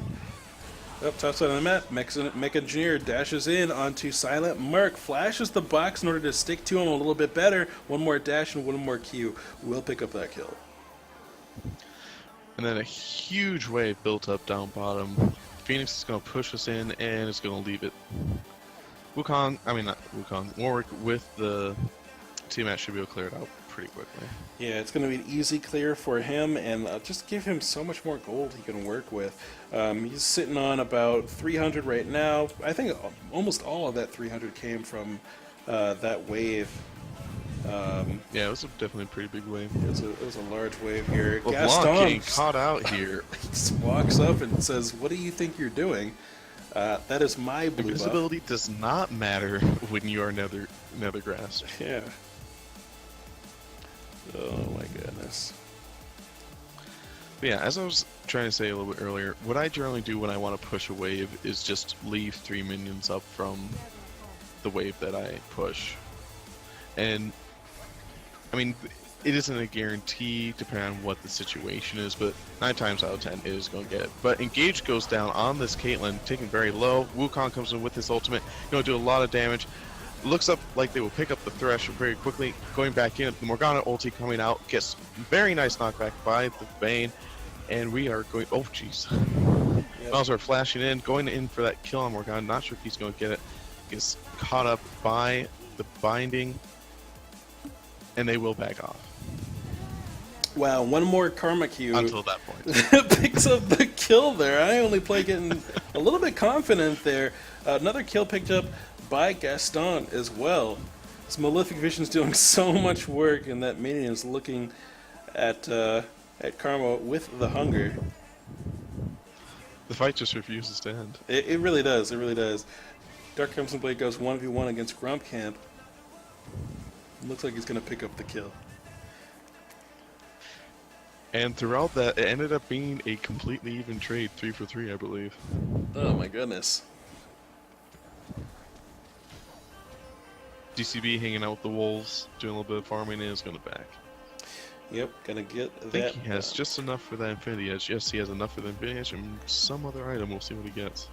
Up top side of the map, Mech Engineer dashes in onto Silent Mark, flashes the box in order to stick to him a little bit better. One more dash and one more Q will pick up that kill. And then a huge wave built up down bottom. Phoenix is going to push us in and it's going to leave it. Wukong, I mean not Wukong, Warwick with the team match should be able to clear it out pretty quickly. Yeah, it's going to be an easy clear for him, and just give him so much more gold he can work with. He's sitting on about 300 right now. I think almost all of that 300 came from that wave. Yeah, it was definitely a pretty big wave. It was a large wave here. LeBlanc Gaston getting caught out here. just walks up and says, "What do you think you're doing?" That is my blue buff. Invisibility does not matter when you are Nethergrass. Yeah. Oh my goodness. But yeah, as I was trying to say a little bit earlier, what I generally do when I want to push a wave is just leave 3 minions up from the wave that I push. And, I mean, it isn't a guarantee depending on what the situation is, but 9 times out of 10 it is going to get it. But Engage goes down on this Caitlyn, taken very low. Wukong comes in with his ultimate, going to do a lot of damage. Looks up like they will pick up the Thresh very quickly, going back in. The Morgana ulti coming out, gets very nice knockback by the Vayne, and we are going, oh jeez. Yep. Malzahar flashing in, going in for that kill on Morgana, not sure if he's going to get it. Gets caught up by the binding, and they will back off. Wow, one more Karma Q. Until that point. Picks up the kill there. I only play getting a little bit confident there. Another kill picked up by Gaston as well. This Malefic Vision's doing so much work, and that minion is looking at Karma with the hunger. The fight just refuses to end. It really does. It really does. Dark Crimson Blade goes 1v1 against Grump Camp. Looks like he's going to pick up the kill. And throughout that, it ended up being a completely even trade, 3 for 3, I believe. Oh my goodness. DCB hanging out with the Wolves, doing a little bit of farming, and is going to back. Yep, gonna get that. I think he has just enough for that Infinity Edge. Yes, he has enough for the Infinity Edge and some other item. We'll see what he gets.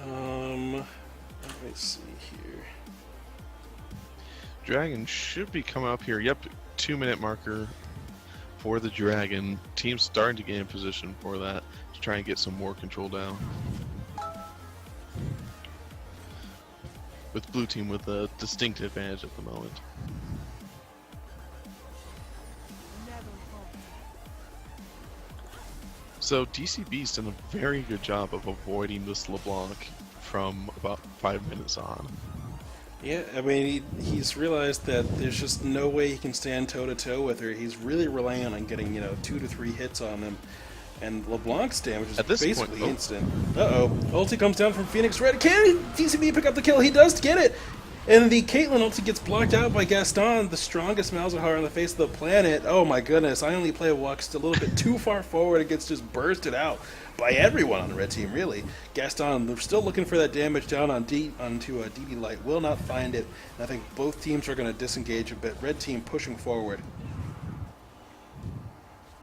Let me see here. Dragon should be coming up here. Yep, 2-minute marker for the Dragon. Team's starting to get in position for that to try and get some more control down. With blue team with a distinct advantage at the moment. So DCB's done a very good job of avoiding this LeBlanc from about 5 minutes on. Yeah, I mean, he's realized that there's just no way he can stand toe-to-toe with her. He's really relying on getting, 2 to 3 hits on them. And LeBlanc's damage is basically instant. Uh-oh. Ulti comes down from Phoenix Red. Can DCB pick up the kill? He does get it! And the Caitlyn ulti gets blocked out by Gaston, the strongest Malzahar on the face of the planet. Oh my goodness, I only play walk just a little bit too far forward. It gets just bursted out by everyone on the red team, really. Gaston, they're still looking for that damage down onto DB Light. Will not find it. And I think both teams are going to disengage a bit. Red team pushing forward.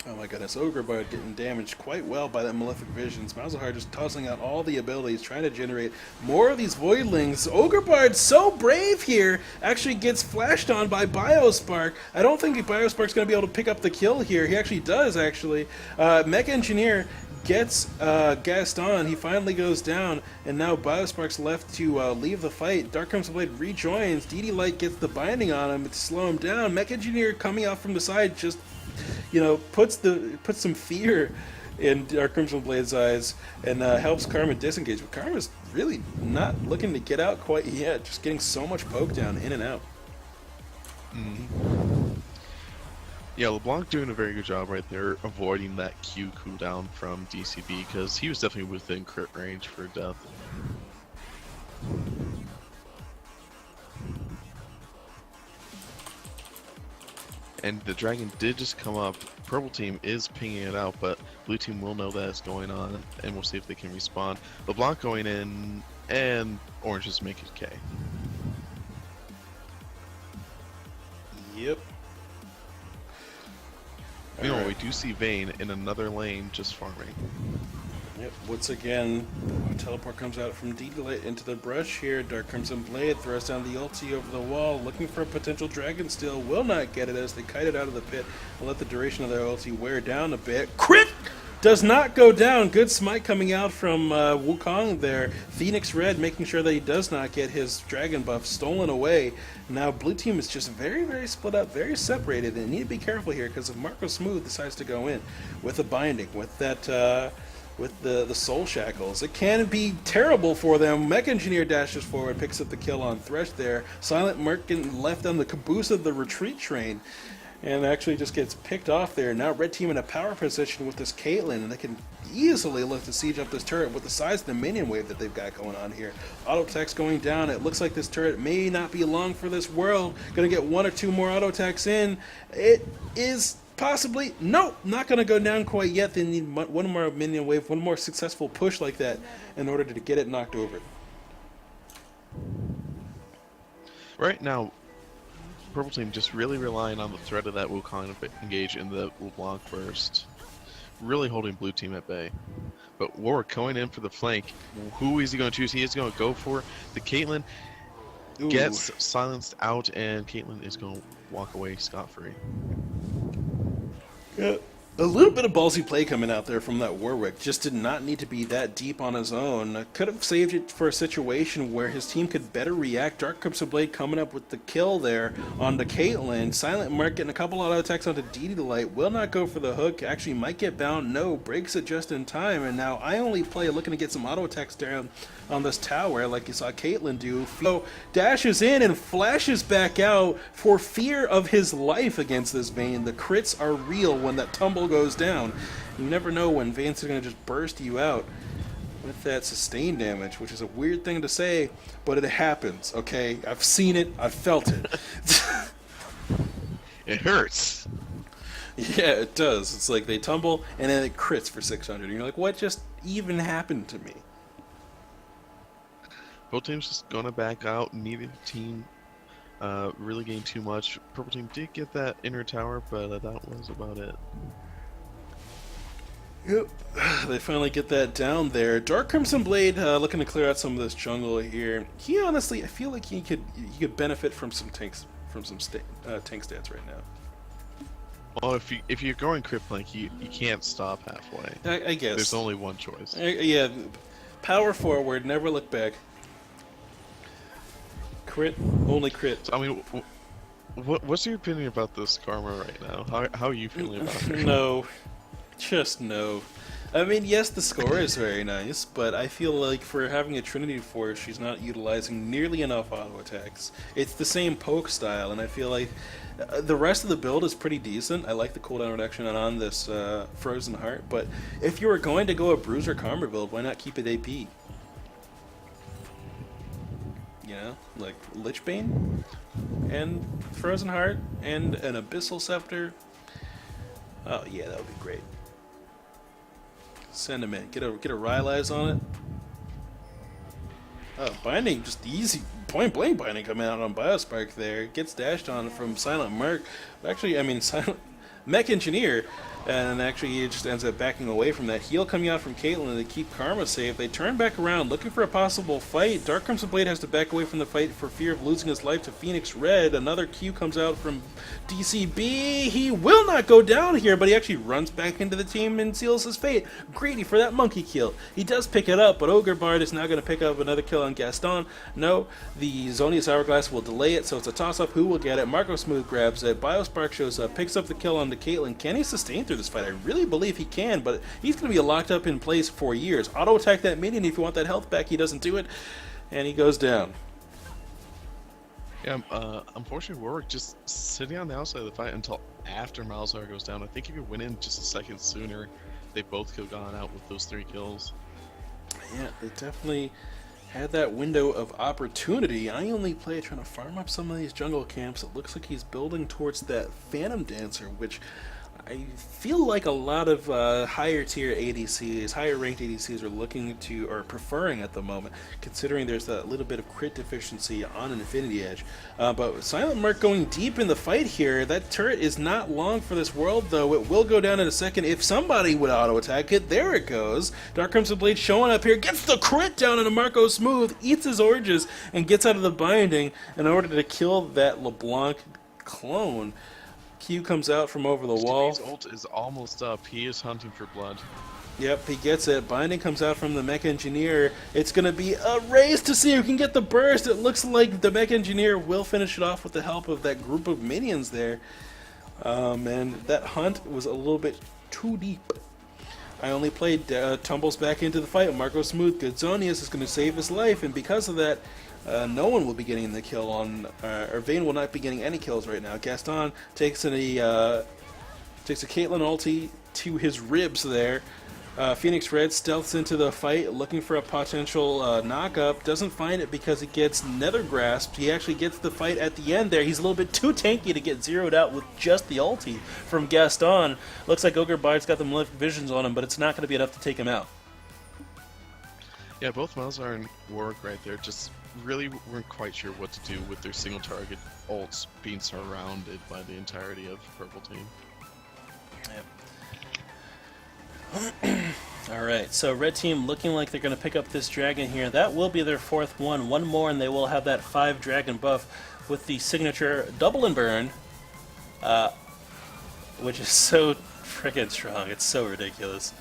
Oh my goodness, Ogre Bard getting damaged quite well by that Malefic Visions. Malzahar just tossing out all the abilities, trying to generate more of these Voidlings. Ogre Bard, so brave here, actually gets flashed on by Biospark. I don't think Biospark's going to be able to pick up the kill here. He actually does, actually. Mech Engineer gets Gaston. He finally goes down, and now Biospark's left to leave the fight. Dark Crimson Blade rejoins. DD Light gets the binding on him to slow him down. Mech Engineer coming out from the side just puts some fear in Dark Crimson Blade's eyes and helps Karma disengage. But Karma's really not looking to get out quite yet, just getting so much poke down in and out. Yeah, LeBlanc doing a very good job right there, avoiding that Q cooldown from DCB, because he was definitely within crit range for death. And the Dragon did just come up. Purple team is pinging it out, but blue team will know that it's going on, and we'll see if they can respawn. LeBlanc going in, and orange just make it K. Yep. Meanwhile, we do see Vayne in another lane just farming. Yep, once again, teleport comes out from D-Light into the brush here. Dark Crimson Blade throws down the ulti over the wall, looking for a potential dragon steal. Will not get it as they kite it out of the pit and let the duration of their ulti wear down a bit. Crit! Does not go down. Good smite coming out from Wukong there. Phoenix Red making sure that he does not get his dragon buff stolen away. Now blue team is just very, very split up, very separated. They need to be careful here because if Marco Smooth decides to go in with a binding, with that... with the soul shackles, it can be terrible for them. Mech Engineer dashes forward, picks up the kill on Thresh there. Silent Merc getting left on the caboose of the retreat train, and actually just gets picked off there. Now red team in a power position with this Caitlyn, and they can easily lift the siege up this turret with the size of the minion wave that they've got going on here. Auto attacks going down. It looks like this turret may not be long for this world. Gonna get 1 or 2 more auto attacks in. It is Possibly. Nope, not going to go down quite yet. They need one more minion wave, one more successful push like that in order to get it knocked over. Right now, Purple Team just really relying on the threat of that Wukong engage in the LeBlanc burst. Really holding Blue Team at bay. But Warwick going in for the flank. Who is he going to choose? He is going to go for the Caitlyn. Ooh. Gets silenced out, and Caitlyn is going to walk away scot-free. Yeah, a little bit of ballsy play coming out there from that Warwick. Just did not need to be that deep on his own. Could have saved it for a situation where his team could better react. Dark Crimson Blade coming up with the kill there onto Caitlyn. Silent Mark getting a couple auto attacks onto DD Light. Will not go for the hook. Actually might get bound. No, breaks it just in time. And now I only play looking to get some auto attacks down on this tower like you saw Caitlyn do. Fio dashes in and flashes back out for fear of his life against this Vayne. The crits are real when that tumble goes down. You never know when Vayne's going to just burst you out with that sustained damage, which is a weird thing to say, but it happens, okay? I've seen it, I've felt it. It hurts. Yeah, it does. It's like they tumble and then it crits for 600. And you're like, what just even happened to me? Both teams just going to back out. Neither team really gained too much. Purple Team did get that inner tower, but that was about it. Yep, they finally get that down there. Dark Crimson Blade looking to clear out some of this jungle here. He honestly, I feel like he could benefit from some tanks, tank stats right now. Well, if you're going crit flank, you can't stop halfway. I guess there's only one choice. Yeah, power forward, never look back. Crit, only crit. So, I mean, what's your opinion about this Karma right now? How are you feeling about her? No. Just no. I mean, yes, the score is very nice, but I feel like for having a Trinity Force, she's not utilizing nearly enough auto attacks. It's the same poke style, and I feel like the rest of the build is pretty decent. I like the cooldown reduction on this Frozen Heart, but if you were going to go a Bruiser Karma build, why not keep it AP? You know, like Lichbane and Frozen Heart and an Abyssal Scepter. Oh yeah, that would be great. Send him in. Get a Rylai's on it. Oh, binding, just easy point blank binding coming out on Biospark there. Gets dashed on from Silent Merc. Actually, I mean Silent Mech Engineer, and actually he just ends up backing away from that. Heal coming out from Caitlyn to keep Karma safe. They turn back around looking for a possible fight. Dark Crimson Blade has to back away from the fight for fear of losing his life to Phoenix Red. Another Q comes out from DCB. He will not go down here, but he actually runs back into the team and seals his fate. Greedy for that monkey kill. He does pick it up, but Ogre Bard is now going to pick up another kill on Gaston. No, the Zonius Hourglass will delay it, so it's a toss-up. Who will get it? Marco Smooth grabs it. Biospark shows up, picks up the kill on the Caitlyn. Can he sustain through this fight? I really believe he can, but he's going to be locked up in place for years. Auto attack that minion if you want that health back. He doesn't do it, and he goes down. Yeah, unfortunately, Warwick just sitting on the outside of the fight until after Malzahar goes down. I think if he went in just a second sooner, they both could have gone out with those 3 kills. Yeah, they definitely had that window of opportunity. I only play trying to farm up some of these jungle camps. It looks like he's building towards that Phantom Dancer, which I feel like a lot of higher tier ADCs, higher ranked ADCs are looking to, or preferring at the moment, considering there's that little bit of crit deficiency on Infinity Edge. But Silent Mark going deep in the fight here. That turret is not long for this world, though. It will go down in a second if somebody would auto attack it. There it goes. Dark Crimson Blade showing up here, gets the crit down into Marco Smooth, eats his Orges, and gets out of the binding in order to kill that LeBlanc clone. Q comes out from over the wall. His ult is almost up. He is hunting for blood. Yep, he gets it. Binding comes out from the Mech Engineer. It's going to be a race to see who can get the burst. It looks like the Mech Engineer will finish it off with the help of that group of minions there. And that hunt was a little bit too deep. I only played tumbles back into the fight. Marco Smooth, good Zonius is going to save his life, and because of that, no one will be getting the kill on, or Vayne will not be getting any kills right now. Gaston takes a Caitlyn ulti to his ribs there, Phoenix Red stealths into the fight looking for a potential knock-up. Doesn't find it because he gets Nether Grasped. He actually gets the fight at the end there. He's a little bit too tanky to get zeroed out with just the ulti from Gaston. Looks like Ogre Bard's got the malefic visions on him, but it's not going to be enough to take him out. Yeah, both Malzahar and Warwick right there just really weren't quite sure what to do with their single target ults being surrounded by the entirety of the purple team. Yep. Alright, so red team looking like they're going to pick up this dragon here. That will be their fourth one. One more and they will have that 5 dragon buff with the signature double and burn, which is so freaking strong. It's so ridiculous.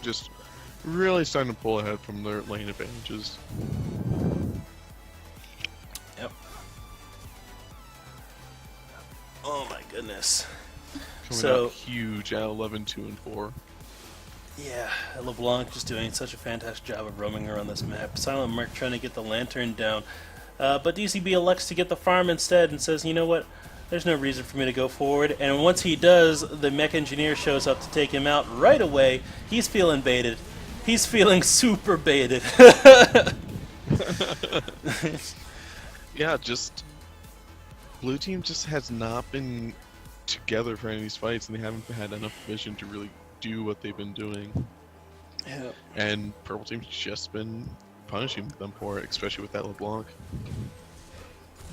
Just really starting to pull ahead from their lane advantages. Yep. Oh my goodness. Coming out huge at 11, 2, and 4. Yeah, LeBlanc just doing such a fantastic job of roaming around this map. Silent Merc trying to get the lantern down. But DCB elects to get the farm instead and says, you know what, there's no reason for me to go forward. And once he does, the mech engineer shows up to take him out right away. He's feeling baited. He's feeling super baited. Yeah, just blue team just has not been together for any of these fights, and they haven't had enough vision to really do what they've been doing. Yeah. And purple team's just been punishing them for it, especially with that LeBlanc.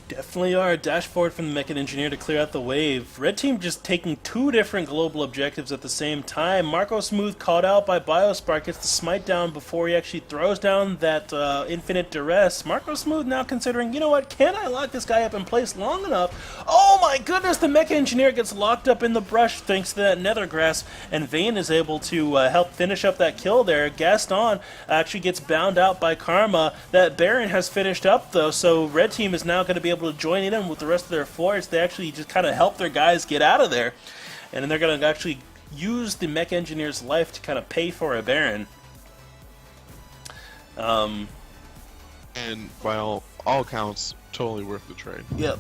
Definitely are. Dash forward from the Mechan Engineer to clear out the wave. Red team just taking 2 different global objectives at the same time. Marco Smooth caught out by Biospark, gets the smite down before he actually throws down that infinite duress. Marco Smooth now considering, you know what, can I lock this guy up in place long enough? Oh my goodness, the Mechan Engineer gets locked up in the brush thanks to that Nether Grasp, and Vayne is able to help finish up that kill there. Gaston actually gets bound out by Karma. That Baron has finished up though, so red team is now going to be able to join in with the rest of their force. They actually just kind of help their guys get out of there, and then they're going to actually use the mech engineer's life to kind of pay for a Baron. And by all accounts, totally worth the trade. Yep.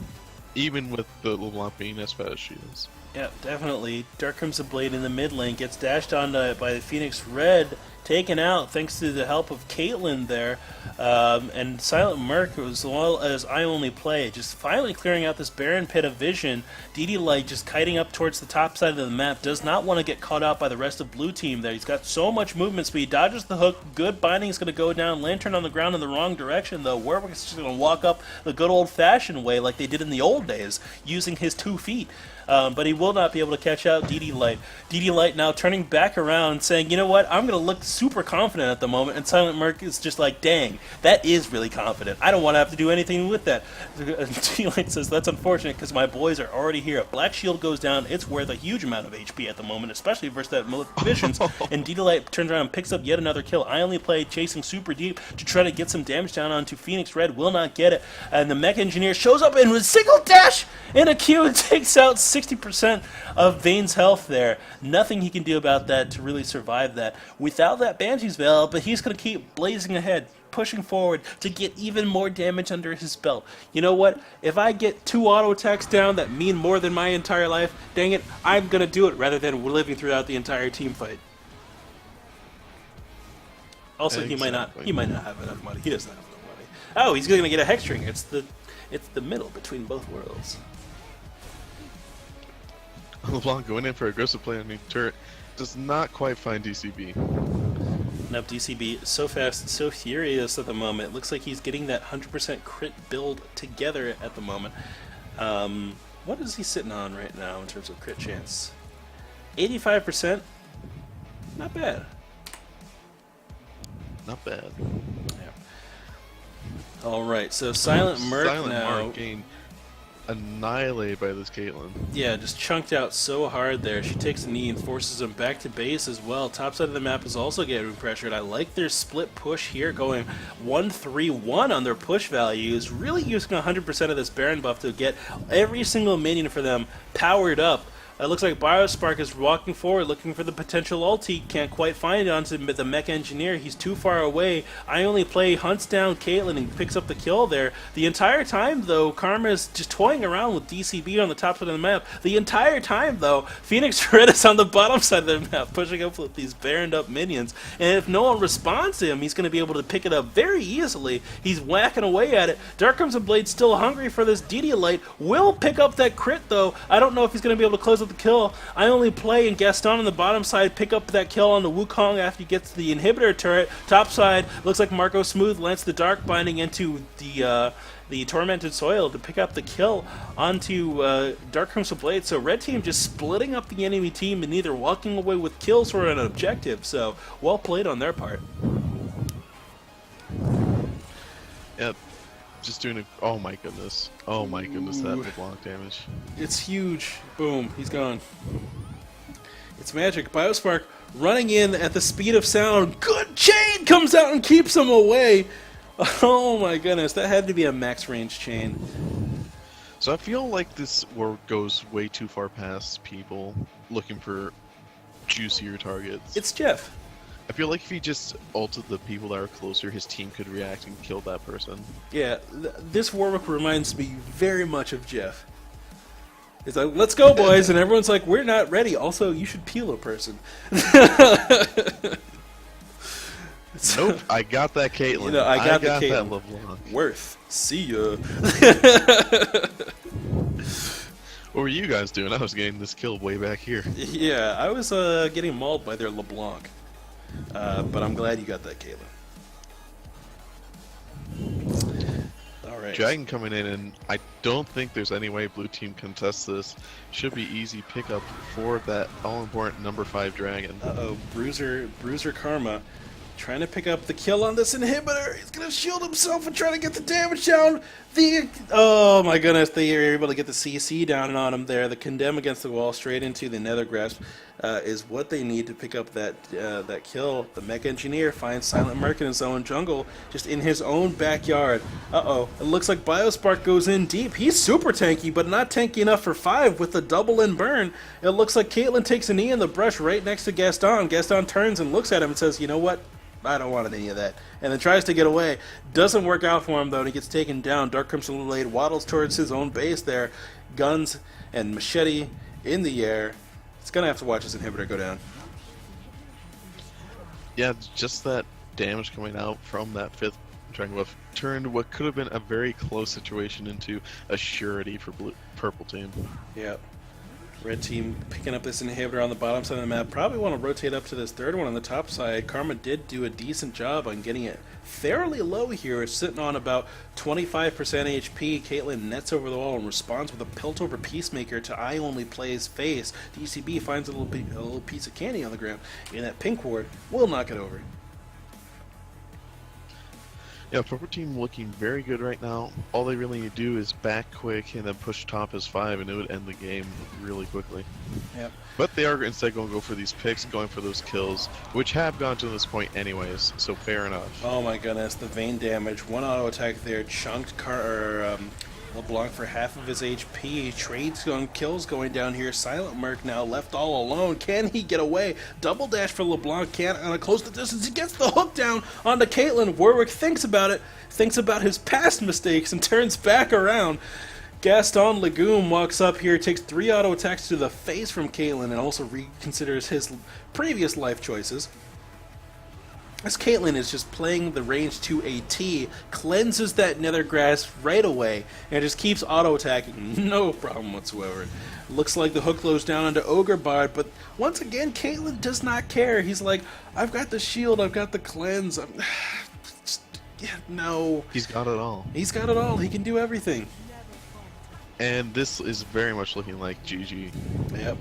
Even with the LeBlanc being as fast as she is. Yep, definitely. Dark Crimson Blade in the mid lane gets dashed on by the Phoenix Red, taken out thanks to the help of Caitlyn there, and Silent Merc, as well as I Only Play, just finally clearing out this barren pit of vision. DD Light just kiting up towards the top side of the map, does not want to get caught out by the rest of blue team there. He's got so much movement speed, dodges the hook, good binding is going to go down, Lantern on the ground in the wrong direction though. Warwick is just going to walk up the good old-fashioned way like they did in the old days, using his 2 feet. But he will not be able to catch out DD Light. DD Light now turning back around saying, you know what, I'm going to look super confident at the moment, and Silent Merc is just like, dang, that is really confident. I don't want to have to do anything with that. DD Light says, that's unfortunate because my boys are already here. Black Shield goes down, it's worth a huge amount of HP at the moment, especially versus that Malefic Visions, and DD Light turns around and picks up yet another kill. I Only Play chasing super deep to try to get some damage down onto Phoenix Red, will not get it, and the Mech Engineer shows up and with single dash in a Q and takes out 60% of Vayne's health there. Nothing he can do about that to really survive that without that Banshee's Veil, but he's going to keep blazing ahead, pushing forward to get even more damage under his belt. You know what? If I get 2 auto attacks down that mean more than my entire life, dang it, I'm going to do it rather than living throughout the entire team fight. Also, Exactly. he might not have enough money. He doesn't have enough money. Oh, he's going to get a Hex Ring. It's the middle between both worlds. LeBlanc going in for aggressive play on the turret does not quite find DCB. Nope, DCB so fast, so furious at the moment. Looks like he's getting that 100% crit build together at the moment. What is he sitting on right now in terms of crit chance? 85%? Not bad. Not bad. Yeah. Alright, so Silent Merc now... Getting annihilated by this Caitlyn. Yeah, just chunked out so hard there. She takes a knee and forces him back to base as well. Top side of the map is also getting pressured. I like their split push here, going 1-3-1 on their push values, really using 100% of this Baron buff to get every single minion for them powered up It looks like Biospark is walking forward, looking for the potential ulti. Can't quite find it onto the mech engineer. He's too far away. I only play, hunts down Caitlyn and picks up the kill there. The entire time, though, Karma is just toying around with DCB on the top side of the map. The entire time, though, Phoenix Red is on the bottom side of the map, pushing up with these baroned up minions. And if no one responds to him, he's going to be able to pick it up very easily. He's whacking away at it. Dark Crimson Blade's still hungry for this Didiolite. Will pick up that crit, though. I don't know if he's going to be able to close the kill. I only play and Gaston on the bottom side pick up that kill on the Wukong after he gets the inhibitor turret. Top side looks like Marco Smooth lands the Dark Binding into the Tormented Soil to pick up the kill onto Dark Crimson Blade. So red team just splitting up the enemy team and either walking away with kills or an objective. So well played on their part. Yep. Just doing a... Oh my goodness. Oh my goodness, that LeBlanc damage. It's huge. Boom. He's gone. It's magic. Biospark running in at the speed of sound. Good chain comes out and keeps him away. Oh my goodness. That had to be a max range chain. So I feel like this war goes way too far past people looking for juicier targets. It's Jeff. I feel like if he just ulted the people that are closer, his team could react and kill that person. Yeah, this Warwick reminds me very much of Jeff. It's like, let's go, boys, and everyone's like, we're not ready. Also, you should peel a person. Nope, I got that Caitlyn. You know, I got that LeBlanc. Worth. See ya. What were you guys doing? I was getting this kill way back here. Yeah, I was getting mauled by their LeBlanc. But I'm glad you got that, Caitlyn. Alright. Dragon coming in, and I don't think there's any way blue team contests this. Should be easy pickup for that all-important number 5 Dragon. Uh-oh, Bruiser Karma trying to pick up the kill on this inhibitor. He's going to shield himself and try to get the damage down. Oh my goodness, they are able to get the CC down on him there. The condemn against the wall straight into the nether grasp is what they need to pick up that kill. The mech engineer finds Silent Merc in his own jungle, just in his own backyard. Uh-oh, it looks like Biospark goes in deep. He's super tanky, but not tanky enough for 5 with the double in burn. It looks like Caitlyn takes a knee in the brush right next to Gaston. Gaston turns and looks at him and says, you know what? I don't want any of that. And then tries to get away. Doesn't work out for him, though, and he gets taken down. Dark Crimson Blade waddles towards his own base there. Guns and machete in the air. He's going to have to watch his inhibitor go down. Yeah, just that damage coming out from that 5th Dragon Wolf turned what could have been a very close situation into a surety for purple team. Yeah. Red team picking up this inhibitor on the bottom side of the map. Probably want to rotate up to this third one on the top side. Karma did do a decent job on getting it fairly low here. It's sitting on about 25% HP. Caitlyn nets over the wall and responds with a Piltover Peacemaker to I Only Play's face. DCB finds a little piece of candy on the ground, and that pink ward will knock it over. Yeah, purple team looking very good right now. All they really need to do is back quick and then push top as 5, and it would end the game really quickly. Yep. But they are instead going to go for these picks, going for those kills, which have gone to this point anyways, so fair enough. Oh my goodness, the vein damage. One auto attack there chunked LeBlanc for half of his HP. Trades on kills going down here. Silent Merc now left all alone. Can he get away? Double dash for LeBlanc. Can't on a close to distance. He gets the hook down onto Caitlyn. Warwick thinks about it, thinks about his past mistakes, and turns back around. Gaston Legume walks up here, takes 3 auto attacks to the face from Caitlyn, and also reconsiders his previous life choices. As Caitlyn is just playing the range to a T, cleanses that nether grass right away, and just keeps auto-attacking, no problem whatsoever. Looks like the hook goes down onto Ogre Bard, but once again, Caitlyn does not care. He's like, I've got the shield, I've got the cleanse, no. He's got it all. He's got it all, he can do everything. And this is very much looking like GG. Yep.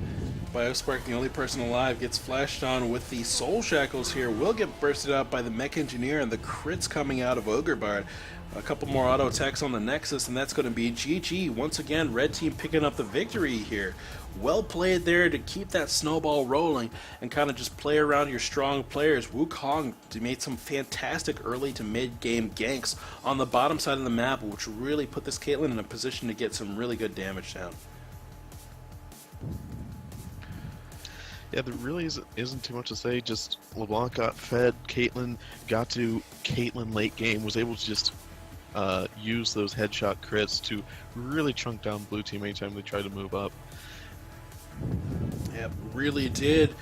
Biospark, the only person alive, gets flashed on with the Soul Shackles here. Will get bursted out by the Mech Engineer, and the crits coming out of Ogre Bard. A couple more auto attacks on the Nexus, and that's going to be GG. Once again, red team picking up the victory here. Well played there to keep that snowball rolling and kind of just play around your strong players. Wukong made some fantastic early to mid-game ganks on the bottom side of the map, which really put this Caitlyn in a position to get some really good damage down. Yeah, there really isn't too much to say. Just LeBlanc got fed. Caitlyn got to Caitlyn late game, was able to just use those headshot crits to really chunk down blue team anytime they tried to move up. Yep, really did.